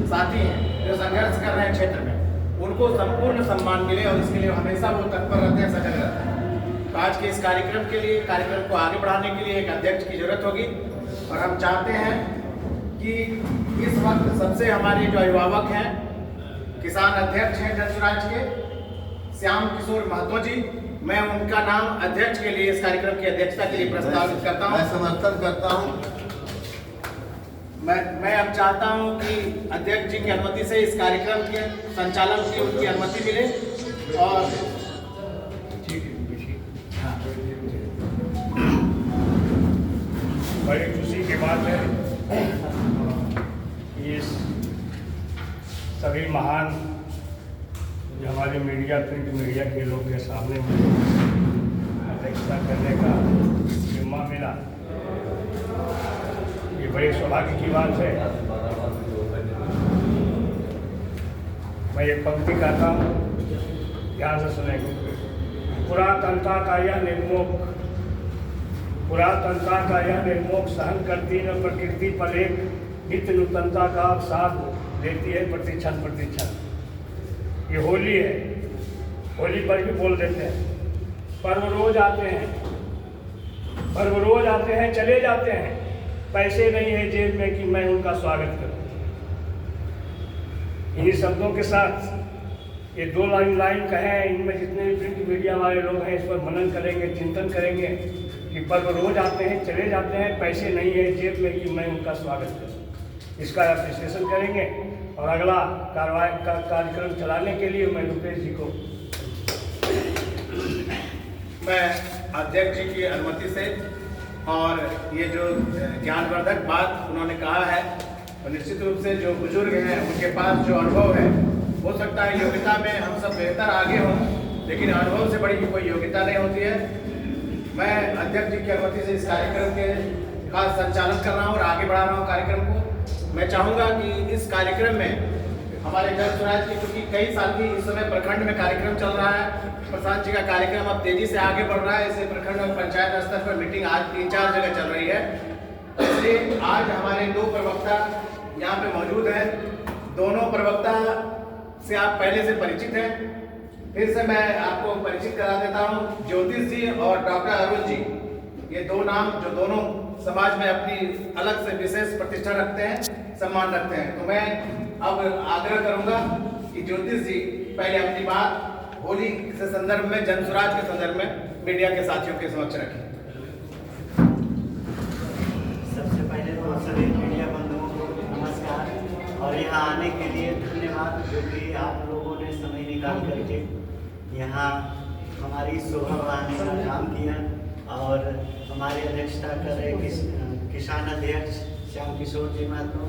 साथी हैं जो संघर्ष कर रहे हैं क्षेत्र में, उनको संपूर्ण सम्मान मिले और इसके लिए हमेशा वो तत्पर रहते हैं, सजग रहते हैं। तो आज के इस कार्यक्रम के लिए, कार्यक्रम को आगे बढ़ाने के लिए एक अध्यक्ष की जरूरत होगी और हम चाहते हैं कि इस वक्त सबसे हमारे जो अभिभावक हैं, किसान अध्यक्ष हैं जनसुराज के, श्याम किशोर महतो जी, मैं उनका नाम अध्यक्ष के लिए, इस कार्यक्रम की अध्यक्षता के लिए प्रस्तावित करता हूं। मैं समर्थन करता हूं। मैं अब चाहता हूं कि अध्यक्ष जी की अनुमति से इस कार्यक्रम के संचालन की उनकी अनुमति मिले और बड़ी खुशी की बात है कि इस सभी महान जो हमारे मीडिया, प्रिंट मीडिया के लोग के सामने मुझे अध्यक्षता करने का जिम्मा मिला। ये बड़ी सौभाग्य की बात है। मैं एक पंक्ति कहता हूँ, ध्यान से सुनेंगे। पुरातनता का यह निर्मोह, पुरातनता का यह निर्मोह सहन करती न प्रकृति पर एक नित्य नूतनता का साथ देती है प्रतिक्षण प्रतिक्षण। ये होली है, होली पर भी बोल देते हैं। पर्व रोज आते हैं, पर्व रोज आते हैं, चले जाते हैं, पैसे नहीं है जेब में कि मैं उनका स्वागत करूं। इन्हीं शब्दों के साथ ये दो लाइन कहें, इनमें जितने भी प्रिंट मीडिया वाले लोग हैं इस पर मनन करेंगे, चिंतन करेंगे कि पर्व रोज आते हैं, चले जाते हैं, पैसे नहीं है जेब में कि मैं उनका स्वागत करूं। इसका विश्लेषण करेंगे और अगला कार्यक्रम चलाने के लिए मैं रुपेश जी को, मैं अध्यक्ष जी की अनुमति से और ये जो ज्ञानवर्धक बात उन्होंने कहा है, और निश्चित रूप से जो बुजुर्ग हैं उनके पास जो अनुभव है, हो सकता है योग्यता में हम सब बेहतर आगे हों, लेकिन अनुभव से बड़ी कोई योग्यता नहीं होती है। मैं अध्यक्ष जी की अनुमति से इस कार्यक्रम के का संचालन कर रहा हूँ और आगे बढ़ा रहा हूँ कार्यक्रम को। मैं चाहूँगा कि इस कार्यक्रम में हमारे जनसुराज की, क्योंकि कई साल की इस समय प्रखंड में कार्यक्रम चल रहा है, प्रशांत जी का कार्यक्रम अब तेजी से आगे बढ़ रहा है। इसे प्रखंड और पंचायत स्तर पर मीटिंग आज 3-4 जगह चल रही है। इसलिए आज हमारे 2 प्रवक्ता यहाँ पे मौजूद हैं। दोनों प्रवक्ता से आप पहले से परिचित हैं, फिर से मैं आपको परिचित करा देता हूँ। ज्योतिष जी और डॉक्टर अरुण जी, ये 2 नाम जो दोनों समाज में अपनी अलग से विशेष प्रतिष्ठा रखते हैं, सम्मान रखते हैं। तो मैं अब आग्रह करूंगा कि ज्योतिष जी पहले अपनी बात होली के संदर्भ में, जनसुराज के संदर्भ में मीडिया के साथियों के समक्ष रखें। सबसे पहले तो सभी मीडिया बंधुओं को नमस्कार और यहाँ आने के लिए धन्यवाद, जो कि आप लोगों ने समय निकाल करके यहाँ हमारी शोभा बढ़ाने का काम किया। और हमारी अध्यक्षता कर रहे किसान अध्यक्ष श्याम किशोर जी महतो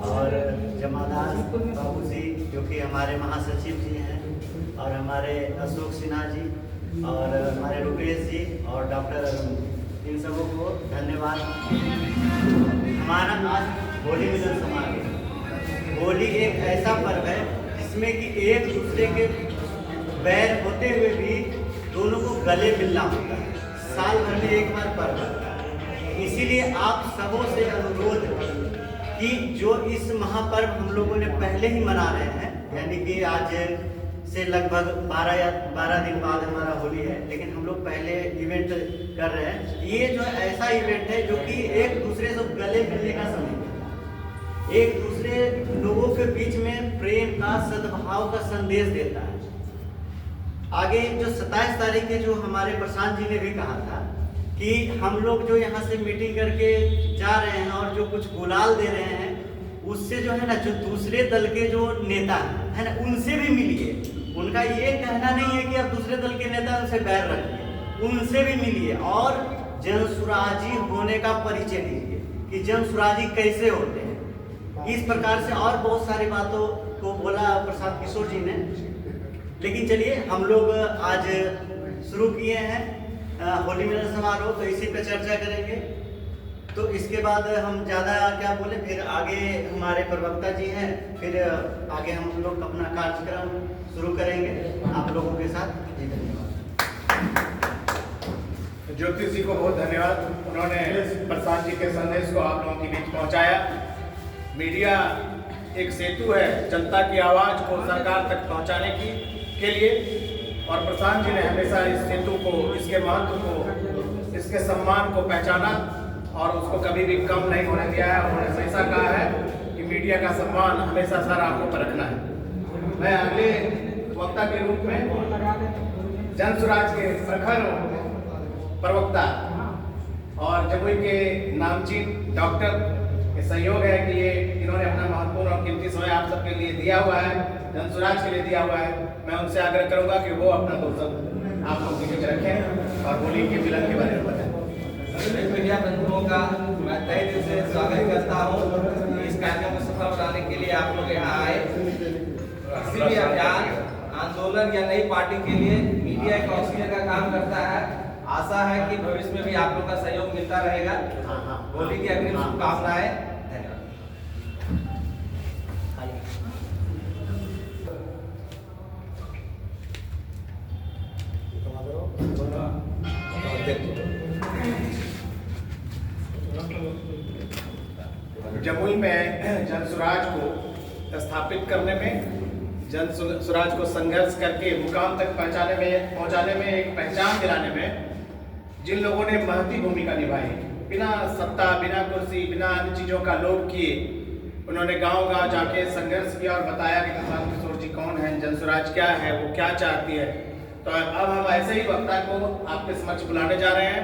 और जमादार बाबू जी जो कि हमारे महासचिव जी हैं, और हमारे अशोक सिन्हा जी और हमारे रुपेश जी और डॉक्टर अरुण, इन सबों को धन्यवाद। हमारा आज होली मिलन समारोह। होली एक ऐसा पर्व है जिसमें कि एक दूसरे के बैर होते हुए भी दोनों को गले मिलना होता है। साल भर में एक बार पर्व होता है। इसीलिए आप सबों से अनुरोध कि जो इस महापर्व हम लोगों ने पहले ही मना रहे हैं, यानी कि आज से लगभग 12 दिन बाद हमारा होली है, लेकिन हम लोग पहले इवेंट कर रहे हैं। ये जो ऐसा इवेंट है जो कि एक दूसरे से गले मिलने का समय है, एक दूसरे लोगों के बीच में प्रेम का, सद्भाव का संदेश देता है। आगे जो 27 तारीख के जो हमारे प्रशांत जी ने भी कहा था कि हम लोग जो यहाँ से मीटिंग करके जा रहे हैं और जो कुछ गुलाल दे रहे हैं, उससे जो है ना, जो दूसरे दल के जो नेता है ना, उनसे भी मिलिए। उनका ये कहना नहीं है कि आप दूसरे दल के नेता उनसे बैर रखिए, उनसे भी मिलिए और जनसुराजी होने का परिचय दीजिए कि जनसुराजी कैसे होते हैं। इस प्रकार से और बहुत सारी बातों को बोला प्रशांत किशोर जी ने। लेकिन चलिए, हम लोग आज शुरू किए हैं होली मिलन समारोह, तो इसी पे चर्चा करेंगे। तो इसके बाद हम ज़्यादा क्या बोले, फिर आगे हमारे प्रवक्ता जी हैं, फिर आगे हम लोग अपना कार्यक्रम शुरू करेंगे आप लोगों के साथ। जी धन्यवाद। ज्योतिष जी को बहुत धन्यवाद, उन्होंने प्रसाद जी के संदेश को आप लोगों के बीच पहुंचाया। मीडिया एक सेतु है जनता की आवाज़ को सरकार तक पहुंचाने के लिए। और प्रशांत जी ने हमेशा इस सेतु को, इसके महत्व को, इसके सम्मान को पहचाना और उसको कभी भी कम नहीं होने दिया है। उन्होंने हमेशा कहा है कि मीडिया का सम्मान हमेशा सर आंखों पर रखना है। मैं अगले वक्ता के रूप में जन स्वराज के प्रखर प्रवक्ता और जमुई के नामचीन डॉक्टर के सहयोग है कि ये इन्होंने अपना महत्वपूर्ण और कीमती समय आप सबके लिए दिया हुआ है, जन स्वराज के लिए दिया हुआ है। मैं उनसे आग्रह करूंगा कि वो अपना 2 शब्द आप लोग के बीच रखें और होली के मिलन के बारे में बताएं। सभी मीडिया बंधुओं का मैं तहे दिल से स्वागत करता हूँ। इस कार्यक्रम को सफल बनाने के लिए आप लोग यहाँ आए। किसी भी अभियान, आंदोलन या नई पार्टी के लिए मीडिया एक ऑक्सीजन का काम करता है। आशा है कि भविष्य में भी आप लोग का सहयोग मिलता रहेगा। होली की अग्रिम शुभकामनाएं। जमुई में जन स्वराज को स्थापित करने में, जन स्वराज को संघर्ष करके मुकाम तक पहुंचाने में, एक पहचान दिलाने में जिन लोगों ने महती भूमिका निभाई, बिना सत्ता, बिना कुर्सी, बिना अन्य चीज़ों का लोभ किए, उन्होंने गांव-गांव जाके संघर्ष किया और बताया कि प्रशांत किशोर जी कौन है, जन स्वराज क्या है, वो क्या चाहती है। तो अब हम ऐसे ही वक्ता को आपके समक्ष बुलाने जा रहे हैं।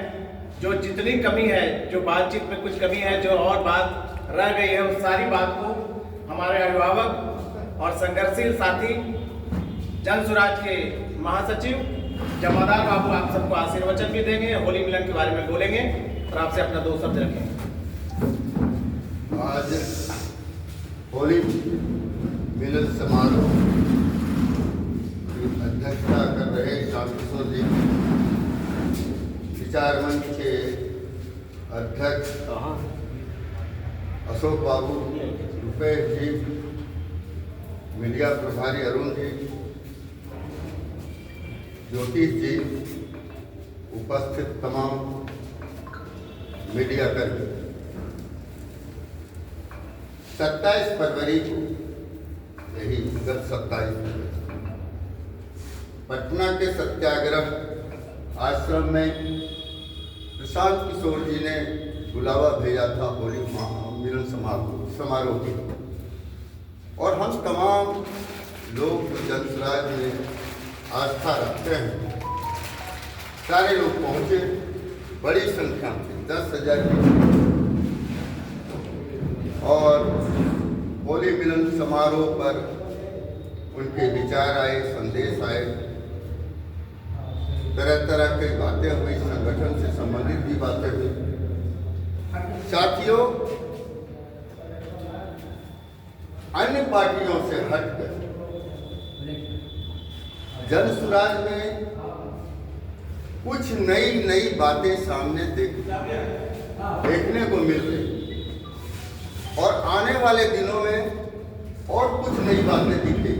जो जितनी कमी है, जो बातचीत में कुछ कमी है, जो और बात रह गई है, उस सारी बात को हमारे अभिभावक और संघर्षशील साथी जन स्वराज के महासचिव जमादार बाबू आप सबको आशीर्वचन भी देंगे, होली मिलन के बारे में बोलेंगे और आपसे अपना 2 शब्द रखेंगे। आज होली मिलन समारोह की अध्यक्षता कर रहे प्रशांत किशोर जी, विचार मंच के अध्यक्ष अशोक बाबू, रुपेश जी, मीडिया प्रभारी अरुण जी, ज्योतिष जी, उपस्थित तमाम मीडिया कर्मी। 27 फरवरी को, यही गत 27 फरवरी, पटना के सत्याग्रह आश्रम में प्रशांत किशोर जी ने बुलावा भेजा था होली मिलन समारोह के। और हम तमाम लोग जो जन स्वराज में आस्था रखते हैं, सारे लोग पहुंचे, बड़ी संख्या में 10,000 और होली मिलन समारोह पर उनके विचार आए, संदेश आए, तरह तरह की बातें हुई, संगठन से संबंधित भी बातें हुई। साथियों, अन्य पार्टियों से हटकर जन स्वराज में कुछ नई बातें सामने देखने को मिल रही और आने वाले दिनों में और कुछ नई बातें दिखेंगी।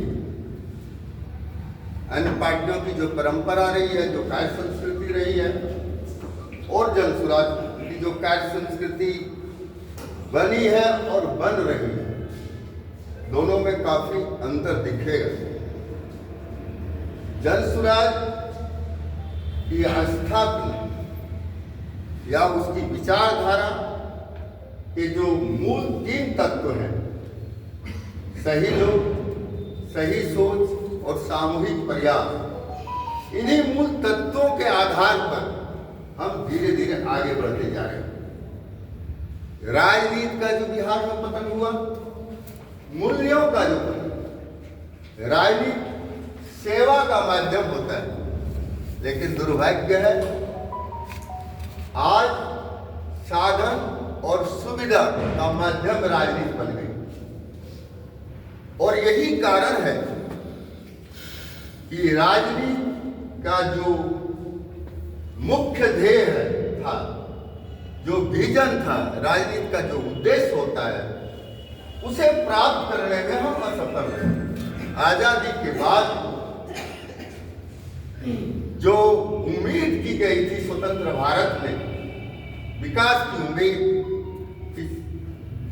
अन्य पार्टियों की जो परंपरा रही है, जो कार्य संस्कृति रही है, और जन स्वराज की जो कार्य संस्कृति बनी है और बन रही है, दोनों में काफी अंतर दिखेगा। जन स्वराज की स्थापना या उसकी विचारधारा के जो मूल 3 तत्व हैं, सही लोग, सही सोच और सामूहिक प्रयास, इन्हीं मूल तत्वों के आधार पर हम धीरे धीरे आगे बढ़ते जा रहे हैं। राजनीति का जो बिहार में पतन हुआ, मूल्यों का जो पतन, राजनीति सेवा का माध्यम होता है, लेकिन दुर्भाग्य है आज साधन और सुविधा का माध्यम राजनीति बन गई। और यही कारण है कि राजनीति का जो मुख्य ध्येय था, जो विजन था, राजनीति का जो उद्देश्य होता है, उसे प्राप्त करने में हम असफल रहे। आजादी के बाद जो उम्मीद की गई थी स्वतंत्र भारत में, विकास की उम्मीद,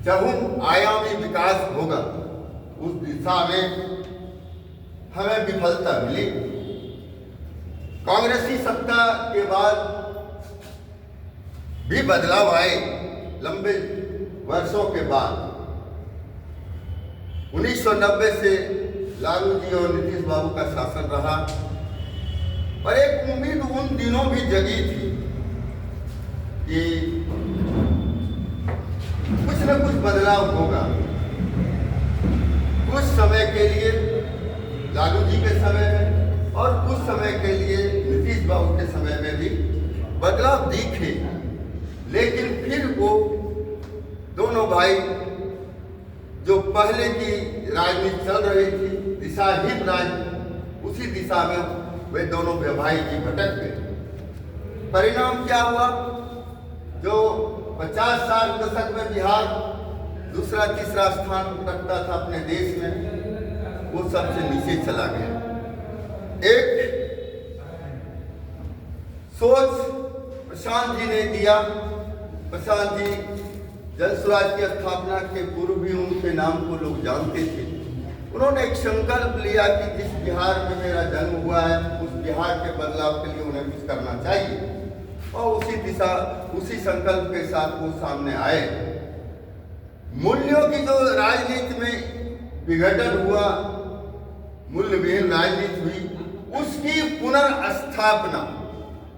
चहुं आयामी विकास होगा, दिशा में हमें विफलता मिली। कांग्रेसी सत्ता के बाद भी बदलाव आए। लंबे वर्षों के बाद 1990 से लालू जी और नीतीश बाबू का शासन रहा, पर एक उम्मीद उन दिनों भी जगी थी कि कुछ न कुछ बदलाव होगा। कुछ समय के लिए लालू जी के समय में और कुछ समय के लिए नीतीश बाबू के समय में भी बदलाव दिखे, लेकिन फिर वो दोनों भाई जो पहले की राजनीति चल रही थी, दिशाहीन राजनीति, उसी दिशा में वे दोनों भाई जी भटक गए। परिणाम क्या हुआ? जो 50 साल दशक में बिहार दूसरा तीसरा स्थान रखता था अपने देश में, वो सबसे नीचे चला गया। एक सोच प्रशांत जी ने दिया। प्रशांत जी जन स्वराज की स्थापना के पूर्व भी उनके नाम को लोग जानते थे। उन्होंने एक संकल्प लिया कि जिस बिहार में मेरा जन्म हुआ है, उस बिहार के बदलाव के लिए उन्हें कुछ करना चाहिए, और उसी संकल्प के साथ वो सामने आए। मूल्यों की जो राजनीति में विघटन हुआ, मूल्यविहीन राजनीति हुई, उसकी पुनर्स्थापना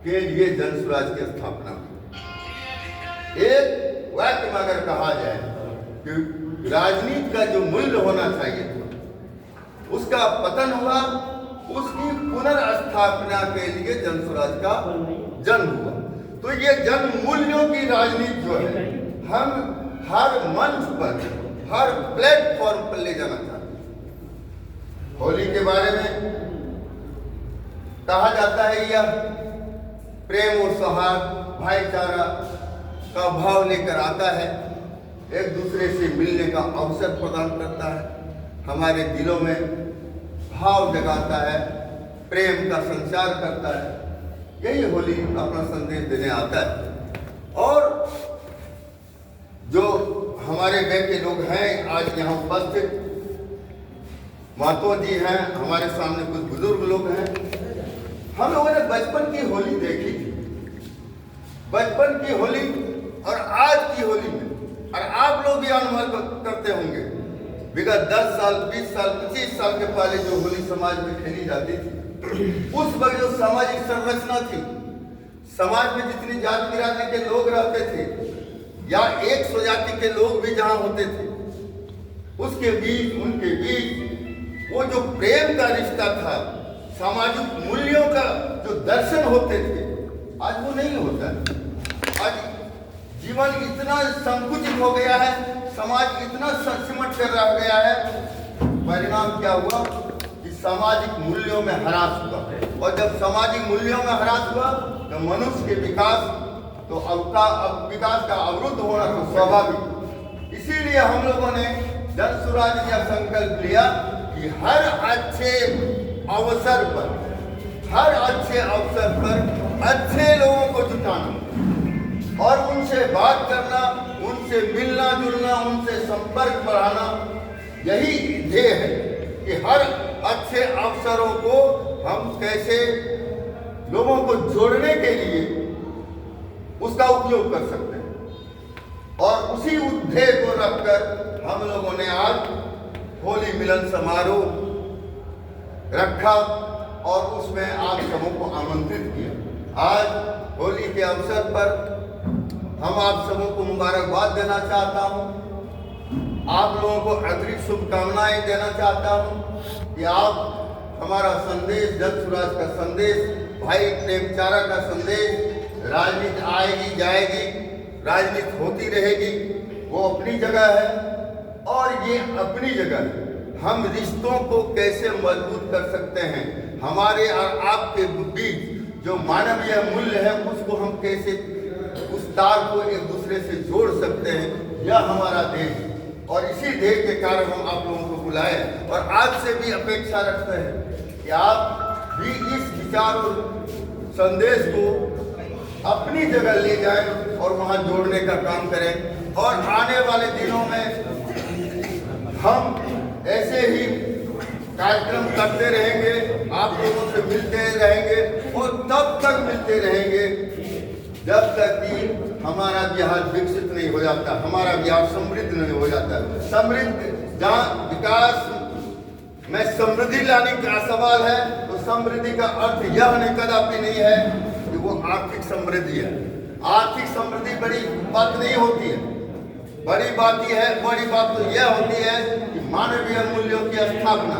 के लिए जन स्वराज की स्थापना हुई। एक वाक्य में अगर कहा जाए कि राजनीति का जो मूल्य होना चाहिए था, उसका पतन हुआ, उसकी पुनर्स्थापना के लिए जन स्वराज का जन्म हुआ। तो ये जन मूल्यों की राजनीति जो है, हम हर मंच पर, हर प्लेटफॉर्म पर ले जाना चाहते हैं। होली के बारे में कहा जाता है यह प्रेम और सौहार्द, भाईचारा का भाव लेकर आता है, एक दूसरे से मिलने का अवसर प्रदान करता है, हमारे दिलों में भाव जगाता है, प्रेम का संचार करता है। यही होली अपना संदेश देने आता है। और जो हमारे गांव के लोग हैं आज यहाँ उपस्थित, महतो जी हैं, हमारे सामने कुछ बुजुर्ग लोग हैं, हम लोगों ने बचपन की होली देखी थी। बचपन की होली और आज की होली में, और आप लोग भी अनुभव करते होंगे, विगत 10 साल, 20 साल, 25 साल के पहले जो होली समाज में खेली जाती थी, उस वक्त जो सामाजिक संरचना थी, समाज में जितनी जाति बिरादरी के लोग रहते थे या एक स्वजाति के लोग भी जहाँ होते थे, उसके बीच, उनके बीच वो जो प्रेम का रिश्ता था, सामाजिक मूल्यों का जो दर्शन होते थे, आज वो नहीं होता है। आज जीवन इतना संकुचित हो गया है, समाज इतना सिमट कर रह गया है। परिणाम क्या हुआ कि सामाजिक मूल्यों में ह्रास हुआ, और जब सामाजिक मूल्यों में ह्रास हुआ तो मनुष्य के विकास विकास का अवरुद्ध होना तो स्वाभाविक। इसीलिए हम लोगों ने जन स्वराज का संकल्प लिया कि हर अच्छे अवसर पर अच्छे लोगों को जुटाना और उनसे बात करना, उनसे मिलना जुलना, उनसे संपर्क बढ़ाना, यही ध्येय है कि हर अच्छे अवसरों को हम कैसे लोगों को जोड़ने के लिए उसका उपयोग कर सकते हैं। और उसी ध्येय को रखकर हम लोगों ने आज होली मिलन समारोह रखा और उसमें आप सबों को आमंत्रित किया। आज होली के अवसर पर हम आप सबों को मुबारकबाद देना चाहता हूँ, आप लोगों को अतिरिक्त शुभकामनाएं देना चाहता हूँ कि आप हमारा संदेश, जन स्वराज का संदेश, भाई प्रेमचारा का संदेश, राजनीति आएगी जाएगी, राजनीति होती रहेगी, वो अपनी जगह है और ये अपनी जगह है। हम रिश्तों को कैसे मजबूत कर सकते हैं, हमारे और आपके बीच जो मानवीय मूल्य है उसको हम कैसे उस तार को एक दूसरे से जोड़ सकते हैं, यह हमारा देश है। और इसी देश के कारण हम आप लोगों को बुलाए और आज से भी अपेक्षा रखते हैं कि आप भी इस विचार और संदेश को अपनी जगह ले जाएं और वहां जोड़ने का काम करें। और आने वाले दिनों में हम ऐसे ही कार्यक्रम करते रहेंगे, आप लोगों से मिलते रहेंगे और तब तक मिलते रहेंगे जब तक कि हमारा बिहार विकसित नहीं हो जाता, हमारा बिहार समृद्ध नहीं हो जाता। समृद्ध जहाँ विकास में समृद्धि लाने का सवाल है, तो समृद्धि का अर्थ यह नहीं कदापि नहीं है कि वो आर्थिक समृद्धि है। आर्थिक समृद्धि बड़ी बात नहीं होती है। बड़ी बात तो यह होती है कि मानवीय मूल्यों की स्थापना,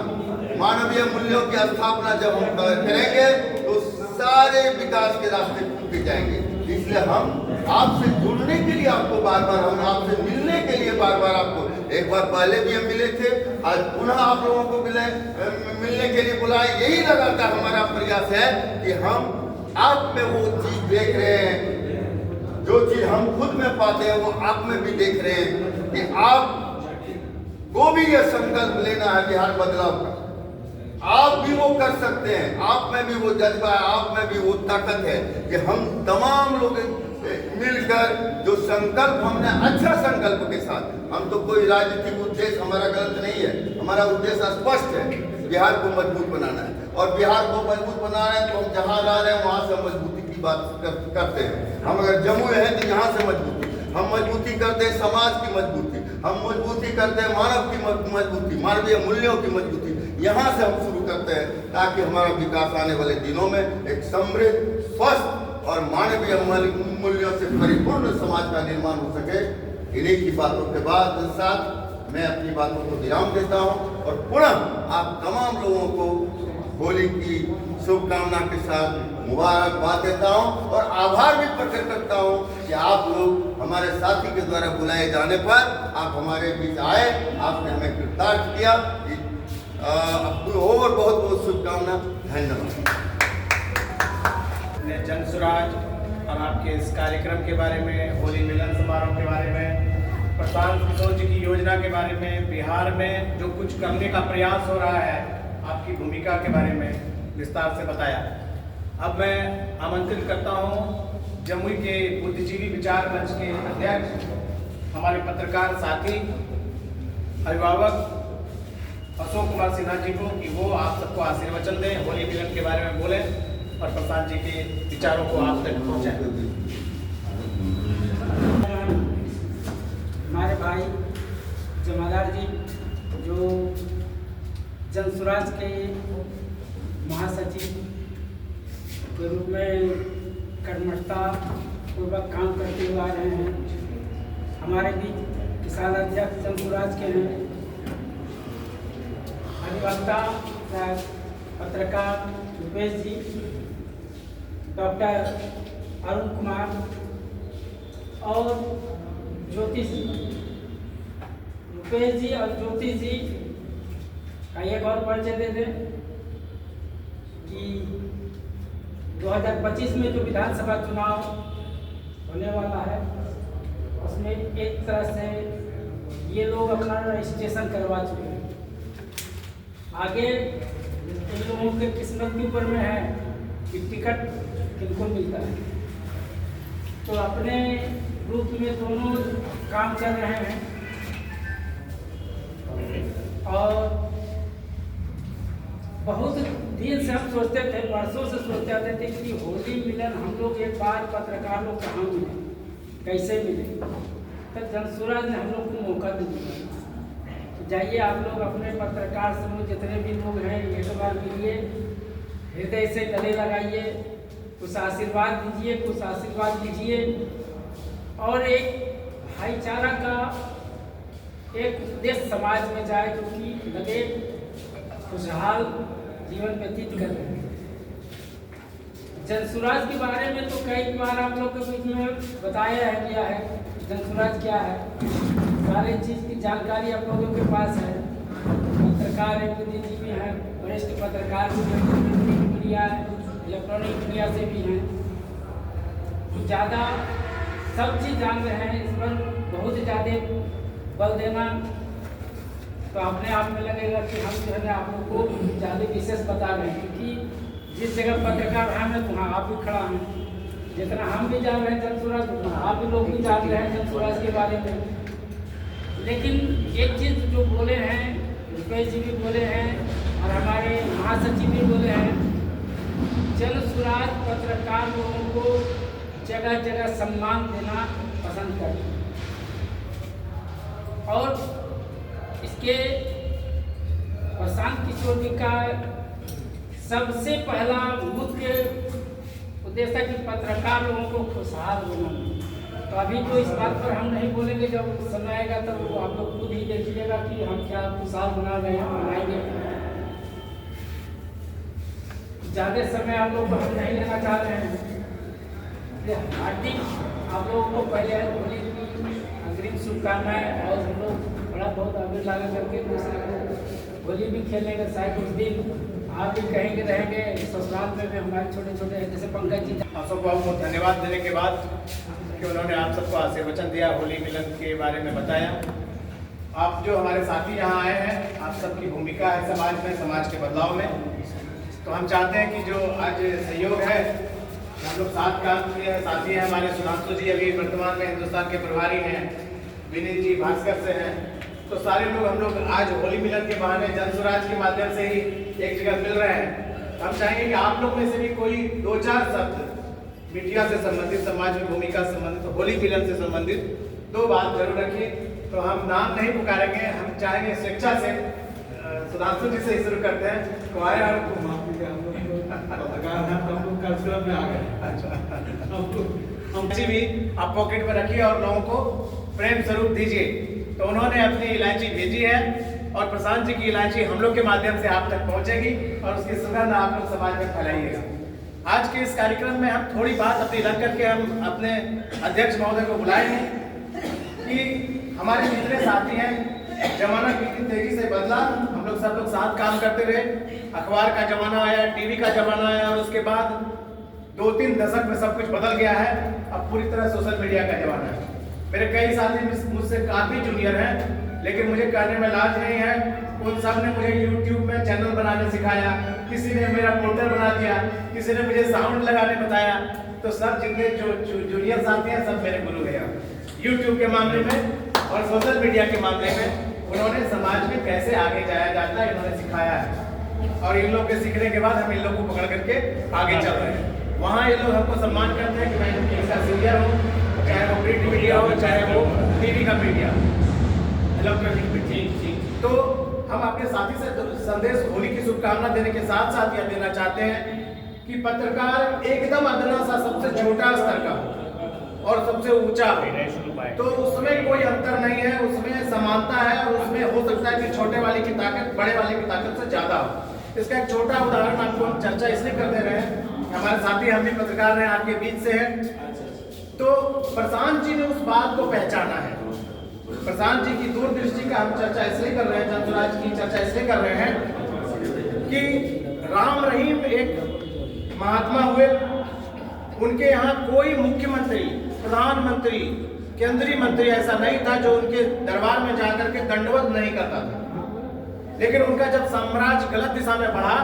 मानवीय मूल्यों की स्थापना जब हम करेंगे तो सारे विकास के रास्ते खुल जाएंगे। इसलिए हम आपसे जुड़ने के लिए आपको बार बार, हम आपसे मिलने के लिए बार बार आपको, एक बार पहले भी हम मिले थे, आज पुनः आप लोगों को मिलने के लिए बुलाए। यही लगातार हमारा प्रयास है कि हम आप में वो चीज देख रहे हैं, जो चीज हम खुद में पाते हैं वो आप में भी देख रहे हैं कि आप को भी यह संकल्प लेना है बिहार बदलाव का। आप भी वो कर सकते हैं, आप में भी वो जज्बा है, आप में भी वो ताकत है कि हम तमाम लोग मिलकर जो संकल्प हमने, अच्छा संकल्प के साथ, हम तो कोई राजनीतिक उद्देश्य हमारा गलत नहीं है, हमारा उद्देश्य स्पष्ट है, बिहार को मजबूत बनाना है। और बिहार को मजबूत बनाना है तो हम जहाँ ला रहे हैं वहाँ से मजबूती की बात करते हैं। हम अगर जम्मू है तो यहाँ से मजबूती, हम मजबूती करते हैं समाज की मजबूती, हम मजबूती करते हैं मानव की मजबूती, मानवीय मूल्यों की मजबूती, यहाँ से हम शुरू करते हैं ताकि हमारा विकास आने वाले दिनों में एक समृद्ध, स्वस्थ और मानवीय मूल्यों से परिपूर्ण समाज का निर्माण हो सके। इन्हीं की बातों के साथ मैं अपनी बातों को विराम देता हूँ और पुनः आप तमाम लोगों को होली की शुभकामना के साथ मुबारकबाद देता हूँ और आभार भी प्रकट करता हूँ कि आप लोग हमारे साथी के द्वारा बुलाए जाने पर आप हमारे बीच आए, आपने हमें कृतार्थ किया। और बहुत बहुत शुभकामना, धन्यवाद। जन सुराज और आपके इस कार्यक्रम के बारे में, होली मिलन समारोह के बारे में, प्रशांत किशोर जी की योजना के बारे में, बिहार में जो कुछ करने का प्रयास हो रहा है, आपकी भूमिका के बारे में विस्तार से बताया। अब मैं आमंत्रित करता हूं जमुई के बुद्धिजीवी विचार मंच के अध्यक्ष, हमारे पत्रकार साथी, अभिभावक अशोक कुमार सिन्हा जी को कि वो आप सबको आशीर्वचन दें, होली मिलन के बारे में बोलें और प्रशांत जी के विचारों को आप तक पहुँचाएं। हमारे भाई जमादार जी जो जन सुराज के महासचिव के रूप में कर्मठता पूर्वक काम करते हुए आ रहे हैं, हमारे भी किसान अध्यक्ष जन सुराज के हैं, अधिवक्ता पत्रकार रुपेश जी, डॉक्टर अरुण कुमार और ज्योति जी। रुपेश जी और ज्योति जी का एक और परिचय दे दें कि 2025 में जो विधानसभा चुनाव होने वाला है उसमें एक तरह से ये लोग अपना रजिस्ट्रेशन करवा चुके हैं। आगे इन लोगों के किस्मत के ऊपर में है कि टिकट किनको मिलता है। तो अपने ग्रुप में दोनों काम कर रहे हैं और बहुत दिन से हम सोचते थे, वर्षों से सोचते आते थे कि होली मिलन हम लोग एक बार पत्रकार लोग कहाँ मिले, कैसे मिले। तो जनसुराज ने हम लोग को मौका दिया, तो जाइए आप लोग अपने पत्रकार समूह जितने भी लोग हैं एक बार मिलिए, हृदय से गले लगाइए, कुछ आशीर्वाद दीजिए, कुछ आशीर्वाद दीजिए और एक भाईचारा का एक उद्देश्य समाज में जाए क्योंकि लगे खुशहाल जीवन व्यतीत कर रहे हैं। जनसुराज के बारे में तो कई बार आप लोग के बीच में बताया है गया है जनसुराज क्या है, सारी चीज़ की जानकारी आप लोगों के पास है। पत्रकार एक बुद्धिजीवी हैं, वरिष्ठ पत्रकार भी हैं, प्रिंट मीडिया है, इलेक्ट्रॉनिक मीडिया से भी हैं, ज़्यादा सब चीज़ जान रहे हैं। इस पर बहुत ज़्यादा बल देना तो अपने आप में लगेगा कि हम जो है ना आप लोग को ज़्यादा विशेष बता रहे हैं, क्योंकि जिस जगह पत्रकार हम हैं तो वहाँ आप भी खड़ा हैं, जितना हम भी जान रहे हैं जनसुराज उतना आप भी लोग भी जान रहे हैं जनसुराज के बारे में। लेकिन एक चीज़ जो बोले हैं रुपेश जी भी बोले हैं और हमारे महासचिव भी बोले हैं, जन स्वराज पत्रकार लोगों को जगह जगह सम्मान देना पसंद करते हैं। और इसके प्रशांत किशोर जी का सबसे पहला मुख्य उद्देश्य है कि पत्रकार लोगों को खुशहाल बनाना। तो अभी तो इस बात पर हम नहीं बोलेंगे, जब समय आएगा तब तो आप लोग खुद ही देखिएगा कि हम क्या खुशहाल बना रहे हैं, बनाएंगे। ज़्यादा समय आप लोग को हम नहीं लेना चाह रहे हैं। हार्दिक आप लोगों को पहले होली की अग्रिम शुभकामनाएं, और हम लोग बड़ा बहुत अबीर लगा करके दूसरे को होली भी खेलने का शायद उस दिन आप भी कहेंगे रहेंगे ससुराल में भी हमारे छोटे छोटे जैसे पंकज जी। आप सबको बहुत धन्यवाद देने के बाद कि उन्होंने आप सबको आशीर्वचन दिया, होली मिलन के बारे में बताया। आप जो हमारे साथी यहाँ आए हैं, आप सबकी भूमिका है समाज में, समाज के बदलाव में। तो हम चाहते हैं कि जो आज सहयोग है, हम लोग साथ काम किए हैं, साथी हैं हमारे सुधांशु जी अभी वर्तमान में हिंदुस्तान के प्रभारी हैं, विनीत जी भास्कर से हैं। तो सारे लोग हम लोग आज होली मिलन के बहाने जन स्वराज के माध्यम से ही एक जगह मिल रहे हैं। हम चाहेंगे कि आप लोग में से भी कोई 2-4 शब्द मीडिया से संबंधित, समाज में भूमिका से संबंधित, होली मिलन से संबंधित 2 बात जरूर रखिए। तो हम नाम नहीं पुकारेंगे, हम चाहेंगे स्वेच्छा से सुधांशु जी से ही शुरू करते हैं। तो आए हम जी भी आप पॉकेट में रखिए और लोगों को प्रेम स्वरूप दीजिए। तो उन्होंने अपनी इलायची भेजी है और प्रशांत जी की इलायची हम लोग के माध्यम से आप तक पहुंचेगी और उसकी सुगंध आप लोग समाज में फैलाइएगा। आज के इस कार्यक्रम में हम थोड़ी बात अपनी रख करके हम अपने अध्यक्ष महोदय को बुलाए हैं कि हमारे जितने साथी हैं, जमाना कितनी तेजी से बदला, हम लोग सब लोग साथ काम करते रहे। अखबार का जमाना आया, टीवी का जमाना आया और उसके बाद 2-3 दशक में सब कुछ बदल गया है। अब पूरी तरह सोशल मीडिया का जमाना है। मेरे कई साथी मुझसे काफ़ी जूनियर हैं, लेकिन मुझे कहने में लाज नहीं है। उन सब ने मुझे YouTube में चैनल बनाने सिखाया, किसी ने मेरा पोर्टल बना दिया, किसी ने मुझे साउंड लगाने बताया। तो सब जितने जो जूनियर साथी हैं सब मेरे गुरु हैं YouTube के मामले में और सोशल मीडिया के मामले में। उन्होंने समाज में कैसे आगे जाया जाता है इन्होंने सिखाया है और इन लोग के सीखने के बाद हम इन लोग को पकड़ करके आगे चल रहे हैं। वहाँ ये लोग हमको सम्मान करते हैं कि मैं इसका सीनियर हूँ, चाहे वो प्रिंट मीडिया हो, चाहे वो टीवी का मीडिया, इलेक्ट्रॉनिक मीडिया। तो हम अपने साथी से संदेश होली की शुभकामना देने के साथ साथ यह देना चाहते हैं कि पत्रकार एकदम अदना सा सबसे छोटा स्तर का और सबसे ऊंचा हो, तो उसमें कोई अंतर नहीं है, उसमें समानता है और उसमें हो सकता है कि छोटे वाले की ताकत बड़े वाले की ताकत से ज्यादा हो। इसका एक छोटा उदाहरण आपको हम चर्चा इसलिए कर दे रहे हैं, हमारे साथी हम भी पत्रकार हैं, आपके बीच से हैं। तो प्रशांत जी ने उस बात को पहचाना है। प्रशांत जी की दूरदृष्टि का हम चर्चा इसलिए कर रहे हैं, जन स्वराज की चर्चा इसलिए कर रहे हैं कि राम रहीम एक महात्मा हुए, उनके यहाँ कोई मुख्यमंत्री, प्रधानमंत्री, केंद्रीय मंत्री ऐसा नहीं था जो उनके दरबार में जाकर के दंडवत नहीं करता था। लेकिन उनका जब साम्राज्य गलत दिशा में बढ़ा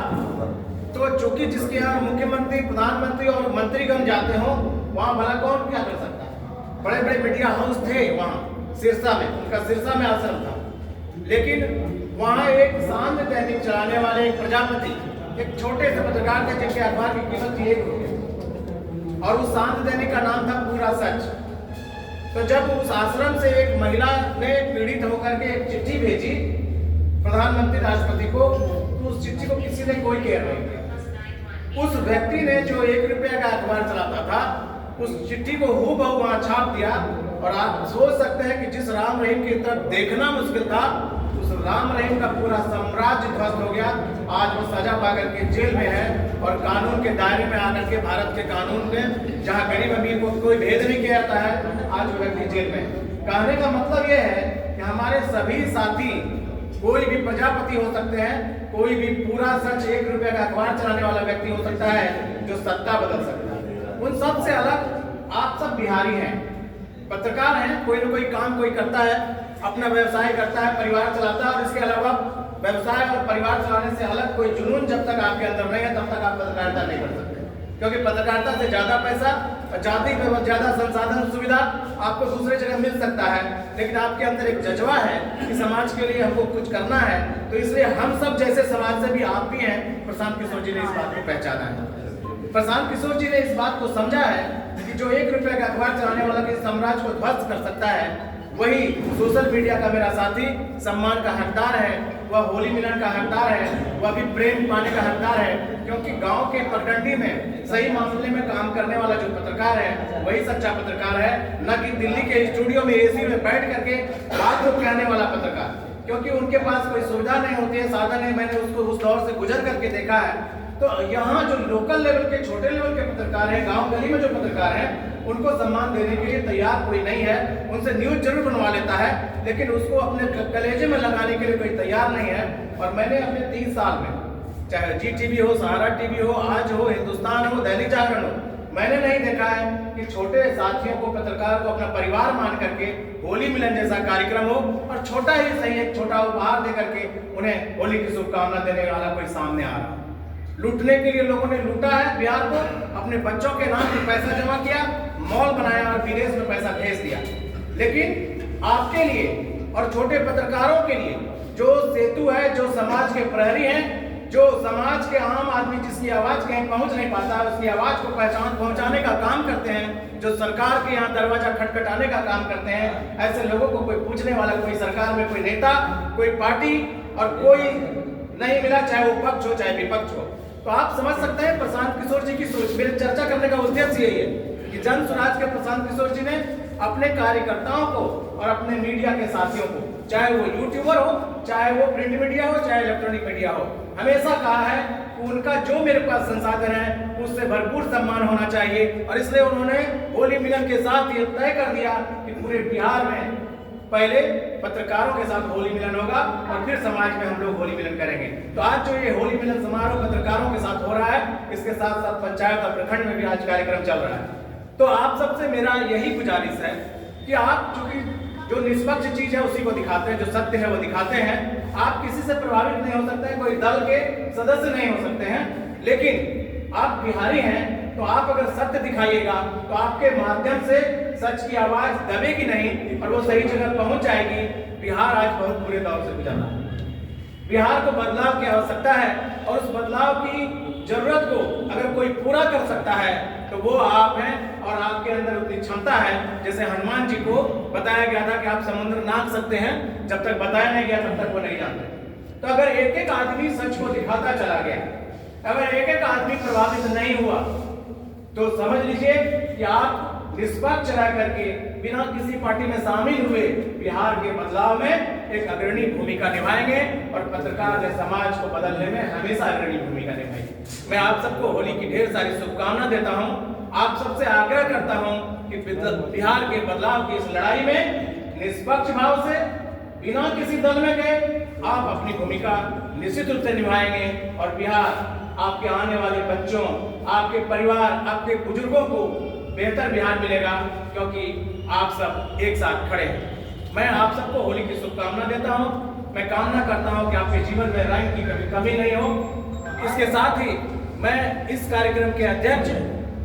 तो चूंकि जिसके यहाँ मुख्यमंत्री, प्रधानमंत्री और मंत्रीगण जाते हो वहाँ भला कौन क्या कर सकता है। बड़े बड़े मीडिया हाउस थे वहाँ सिरसा में, उनका सिरसा में आश्रम था, लेकिन वहाँ एक शांत दैनिक चलाने वाले एक प्रजापति, एक छोटे से पत्रकार थे जिनके अखबार की कीमत थी 1 रुपया और उस शांत दैनिक का नाम था पूरा सच। तो जब उस आश्रम से एक महिला ने पीड़ित होकर के एक चिट्ठी भेजी प्रधानमंत्री राष्ट्रपति को, तो उस चिट्ठी को किसी ने कोई केयर नहीं किया। उस व्यक्ति ने जो 1 रुपया का अखबार चलाता था उस चिट्ठी को हूबहू वहां छाप दिया और आप सोच सकते हैं कि जिस राम रहीम की तरफ देखना मुश्किल था उस राम रहीम का पूरा साम्राज्य ध्वस्त हो गया। आज वो सजा पाकर के जेल में है और कानून के दायरे में आकर के भारत के कानून में जहां गरीब अमीर को कोई भेद नहीं किया जाता है, आज वो व्यक्ति जेल में है। कहने का मतलब ये है कि हमारे सभी साथी, कोई भी प्रजापति हो सकते हैं, कोई भी पूरा सच 1 रुपया का अखबार चलाने वाला व्यक्ति हो सकता है जो सत्ता बदल सकता है। उन सब से अलग आप सब बिहारी हैं, पत्रकार हैं, कोई ना कोई काम कोई करता है, अपना व्यवसाय करता है, परिवार चलाता है और इसके अलावा व्यवसाय और परिवार चलाने से अलग कोई जुनून जब तक आपके अंदर नहीं है तब तक आप पत्रकारिता नहीं कर सकते। क्योंकि पत्रकारिता से ज़्यादा पैसा और ज़्यादा संसाधन सुविधा आपको दूसरे जगह मिल सकता है, लेकिन आपके अंदर एक जज्बा है कि समाज के लिए हमको कुछ करना है। तो इसलिए हम सब जैसे समाज से भी आप भी हैं। प्रशांत किशोर जी ने इस बात को पहचाना है। प्रशांत किशोर जी ने इस बात को समझा है कि जो 1 रुपये का अखबार चलाने वाला के साम्राज्य को ध्वस्त कर सकता है, वही सोशल मीडिया का मेरा साथी सम्मान का हकदार है, वह होली मिलन का हकदार है, वह भी प्रेम पाने का हकदार है। क्योंकि गांव के पगडंडी में सही मामले में काम करने वाला जो पत्रकार है वही सच्चा पत्रकार है, न कि दिल्ली के स्टूडियो में एसी में बैठ करके बात को कहने वाला पत्रकार। क्योंकि उनके पास कोई सुविधा नहीं होती है, साधन है। मैंने उसको उस दौर से गुजर करके देखा है। तो यहाँ जो लोकल लेवल के छोटे लेवल के पत्रकार हैं, गांव गली में जो पत्रकार हैं, उनको सम्मान देने के लिए तैयार कोई नहीं है। उनसे न्यूज जरूर बनवा लेता है, लेकिन उसको अपने कलेजे में लगाने के लिए कोई तैयार नहीं है। और मैंने अपने 3 साल में, चाहे GTV हो, सहारा टीवी हो, आज हो, हिंदुस्तान हो, दैनिक जागरण हो, मैंने नहीं देखा है कि छोटे साथियों को, पत्रकार को अपना परिवार मान करके होली मिलन जैसा कार्यक्रम हो और छोटा ही सही एक छोटा उपहार दे करके उन्हें होली की शुभकामना देने वाला कोई सामने आ रहा। लूटने के लिए लोगों ने लूटा है बिहार को, अपने बच्चों के नाम पे पैसा जमा किया, मॉल बनाया और विदेश में पैसा भेज दिया। लेकिन आपके लिए और छोटे पत्रकारों के लिए जो सेतु है, जो समाज के प्रहरी हैं, जो समाज के आम आदमी जिसकी आवाज कहीं पहुंच नहीं पाता है, उसकी आवाज को पहुंचाने का काम करते हैं, जो सरकार के यहाँ दरवाजा खटखटाने का काम करते हैं, ऐसे लोगों को कोई पूछने वाला, कोई सरकार में कोई नेता, कोई पार्टी और कोई नहीं मिला, चाहे वो पक्ष हो चाहे विपक्ष हो। तो आप समझ सकते हैं प्रशांत किशोर जी की सोच। मेरे चर्चा करने का उद्देश्य यही है कि जन स्वराज के प्रशांत किशोर जी ने अपने कार्यकर्ताओं को और अपने मीडिया के साथियों को, चाहे वो यूट्यूबर हो, चाहे वो प्रिंट मीडिया हो, चाहे इलेक्ट्रॉनिक मीडिया हो, हमेशा कहा है कि उनका जो मेरे पास संसाधन है उससे भरपूर सम्मान होना चाहिए। और इसलिए उन्होंने होली मिलन के साथ ये तय कर दिया कि पूरे बिहार में पहले पत्रकारों के साथ होली मिलन होगा और फिर समाज में हम लोग होली मिलन करेंगे। तो आज जो ये होली मिलन समारोह पत्रकारों के साथ हो रहा है, इसके साथ साथ पंचायत और प्रखंड में भी आज कार्यक्रम चल रहा है। तो आप सबसे मेरा यही गुजारिश है कि आप चूंकि जो निष्पक्ष चीज है उसी को दिखाते हैं, जो सत्य है वो दिखाते हैं। आप किसी से प्रभावित नहीं हो सकते हैं, कोई दल के सदस्य नहीं हो सकते हैं, लेकिन आप बिहारी हैं तो आप अगर सत्य दिखाइएगा तो आपके माध्यम से सच की आवाज दबेगी नहीं और वो सही जगह पहुंच जाएगी। बिहार आज बहुत बुरे दौर से गुजर रहा है। बिहार को बदलाव की आवश्यकता है और उस बदलाव की जरूरत को अगर कोई पूरा कर सकता है तो वो आप हैं और आपके अंदर उतनी क्षमता है। जैसे हनुमान जी को बताया गया था कि आप समुद्र नाप सकते हैं, जब तक बताया नहीं गया तब तक वो नहीं जानते। तो अगर एक एक आदमी सच को दिखाता चला गया, अगर एक एक आदमी प्रभावित नहीं हुआ, तो समझ लीजिए कि आप निष्पक्ष रह करके बिना किसी पार्टी में शामिल हुए बिहार के बदलाव में एक अग्रणी भूमिका निभाएंगे और पत्रकार ने समाज को बदलने में हमेशा अग्रणी भूमिका निभाई। मैं आप सबको होली की ढेर सारी शुभकामना देता हूं। आप सबसे आग्रह करता हूं कि बिहार के बदलाव की इस लड़ाई में निष्पक्ष भाव से बिना किसी दल में गए आप अपनी भूमिका निश्चित रूप से निभाएंगे और बिहार आपके आने वाले बच्चों, आपके परिवार, आपके बुजुर्गों को बेहतर बिहार मिलेगा, क्योंकि आप सब एक साथ खड़े हैं। मैं आप सबको होली की शुभकामना देता हूं। मैं कामना करता हूं कि आपके जीवन में रंग की कभी कमी नहीं हो। इसके साथ ही मैं इस कार्यक्रम के अध्यक्ष,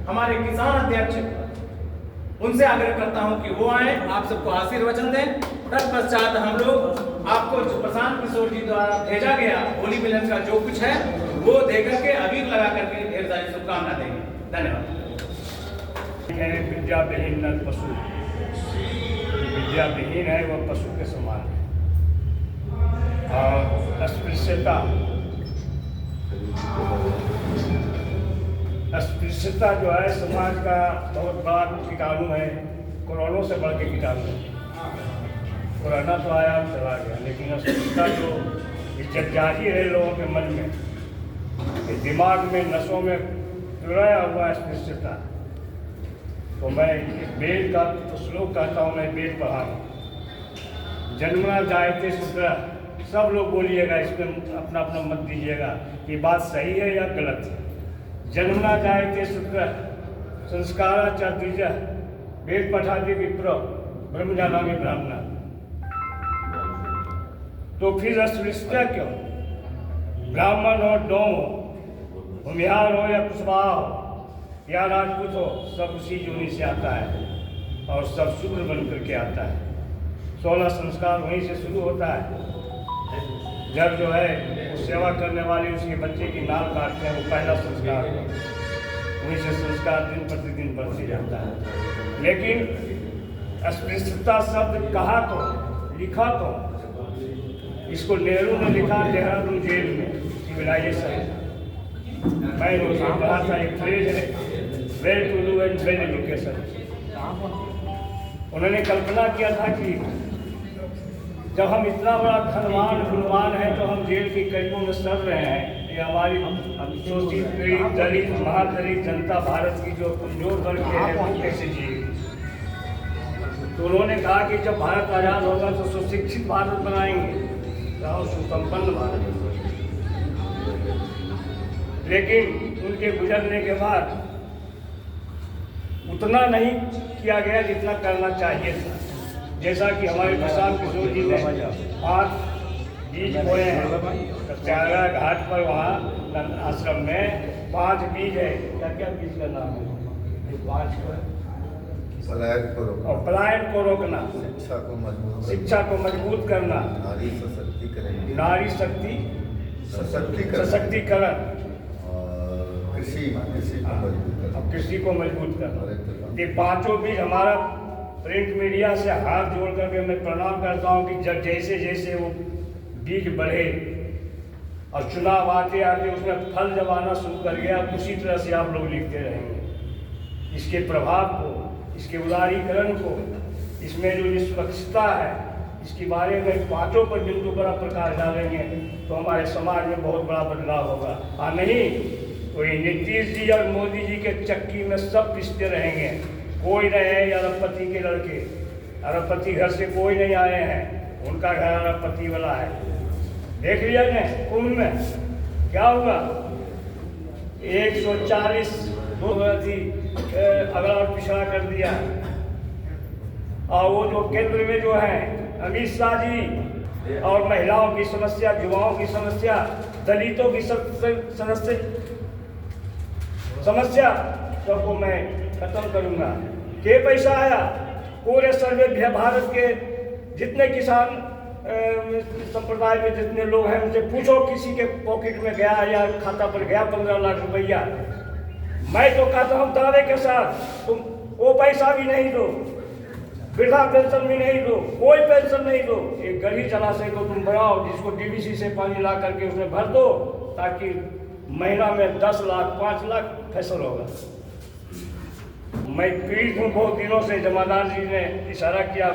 हमारे किसान अध्यक्ष, उनसे आग्रह करता हूं कि वो आए, आप सबको आशीर्वचन दें। तत्पश्चात हम लोग आपको जो प्रशांत किशोर जी द्वारा भेजा गया होली मिलन का जो कुछ है वो दे करके, अबीर लगा करके ढेर सारी शुभकामना देंगे। धन्यवाद। विद्या विहीन न पशु, विद्या विहीन है वह पशु के समान है। और अस्पृश्यता जो है समाज का बहुत बड़ा कीटाणु है, कोरोना से बढ़ के कीटाणु है। कोरोना तो आया चला गया, लेकिन अस्पृश्यता जो इज्जत जारी है लोगों के मन में, दिमाग में, नसों में जुड़ाया हुआ अस्पृश्यता। तो मैं वेद का तो श्लोक कहता हूँ, मैं वेद पढ़ा हूँ। जन्मना जायते शूद्रः, सब लोग बोलिएगा, इसमें अपना अपना मत दीजिएगा कि बात सही है या गलत है। जन्मना जायते शूद्रः संस्कारा च द्विजः, वेद पठाति विप्र ब्रह्म जानामि ब्राह्मणा। तो फिर अस्पृश्यता क्यों? ब्राह्मण हो, डोम हो, भूमिहार हो या कुशवाहा हो, या राजपूत हो, सब उसी जोनी से आता है और सब शूद्र बन करके आता है। 16 संस्कार वहीं से शुरू होता है। जब जो है वो सेवा करने वाले उसके बच्चे की नाल काटते हैं, वो पहला संस्कार है। वहीं से संस्कार दिन प्रतिदिन बढ़ते जाता है। लेकिन अस्पृश्यता शब्द कहा तो, लिखा तो, इसको नेहरू ने लिखा देहरादून जेल में, सिविलाइजेशन। मैंने उसको कहा था, एक फ्रेज है, well to do and well education. उन्होंने कल्पना किया था कि जब हम इतना बड़ा धनवान गुणवान है तो हम जेल की कैदों में सड़ रहे हैं, ये हमारी शोषित पीड़ित दलित महादलित जनता भारत की जो कमजोर वर्ग के है वो कैसे जिएगी। तो उन्होंने कहा कि जब भारत आज़ाद होगा तो सुशिक्षित भारत बनाएंगे और सुसंपन्न भारत। लेकिन उनके गुजरने के बाद उतना नहीं किया गया जितना करना चाहिए था। जैसा कि हमारे प्रशांत किशोर जी ने 5 बीज बोए हैं सत्याग्रह घाट पर, वहाँ आश्रम में 5 बीज है। क्या क्या बीज का नाम है? 5 पलायन को रोकना, शिक्षा को मजबूत करना, नारी शक्ति सशक्तिकरण, कृषि को मजबूत करना। ये 5 बीज हमारा प्रिंट मीडिया से हाथ जोड़ करके मैं प्रणाम करता हूँ कि जब जैसे जैसे वो बीज बढ़े और चुनाव आते आते उसमें फल जब आना शुरू कर गया, उसी तरह से आप लोग लिखते रहेंगे। इसके प्रभाव को, इसके उदारीकरण को, इसमें जो निष्पक्षता है, इसके बारे में 5 पर बिंदु बड़ा प्रकाश डालेंगे तो हमारे समाज में बहुत बड़ा बदलाव होगा। और नहीं तो ये नीतीश जी और मोदी जी के चक्की में सब पिसते रहेंगे। कोई नहीं है अरबपति के लड़के, अरबपति घर से कोई नहीं आए हैं, उनका घर अरबपति वाला है। देख लिया ने कुंभ में क्या हुआ, 140 अगला और पिछड़ा कर दिया। और वो जो केंद्र में जो है अमित शाह जी, और महिलाओं की समस्या, युवाओं की समस्या, दलितों की समस्या सबको मैं खत्म करूंगा। के पैसा आया पूरे सर्वे भारत के जितने किसान संप्रदाय में जितने लोग हैं उनसे पूछो, किसी के पॉकेट में गया या खाता पर गया 15 लाख रुपया। मैं तो कहता हूँ दावे के साथ, तुम वो पैसा भी नहीं दो, वृद्धा पेंशन भी नहीं दो, कोई पेंशन नहीं दो। एक गढ़ी जलाशय को तुम बनाओ जिसको डीवीसी से पानी ला करके उसमें भर दो, ताकि महीना में 10 लाख 5 लाख फसल होगा। मैं पीड़ित हूँ बहुत दिनों से, जमादार जी ने इशारा किया,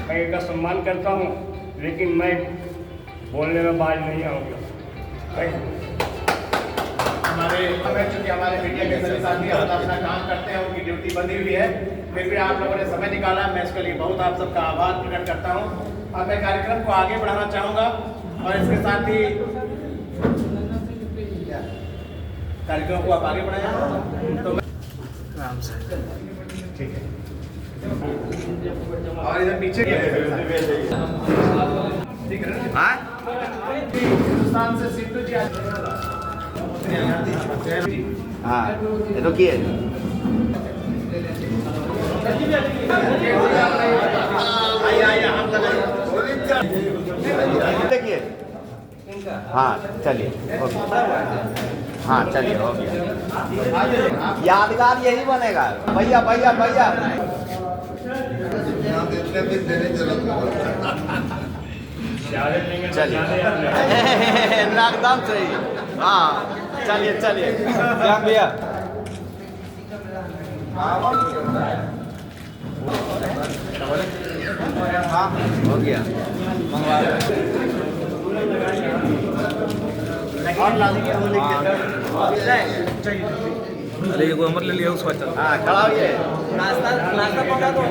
मैं इनका सम्मान करता हूँ, लेकिन मैं बोलने में बाज नहीं आऊँगा। चूँकि हमारे मीडिया के सभी साथी अपना काम करते हैं, उनकी ड्यूटी बंधी हुई है, फिर भी आप लोगों ने समय निकाला, मैं इसके लिए बहुत आप सबका आभार प्रकट करता हूँ। अब मैं कार्यक्रम को आगे बढ़ाना चाहूँगा और इसके साथ ही कार्यक्रम को आप आगे बढ़ाएं तो ठीक है। और इधर पीछे हिंदुस्तान से सिद्धू जी रुकिए। देखिए, हाँ चलिए, हाँ चलिए, हो गया। यादगार यही बनेगा। भैया भैया भैया चलिए एकदम सही। हाँ चलिए चलिए क्या भैया, हो गया। अरे ये को अमर ले लिया उसका। हाँ खड़ा होइए। नाश्ता पका दो।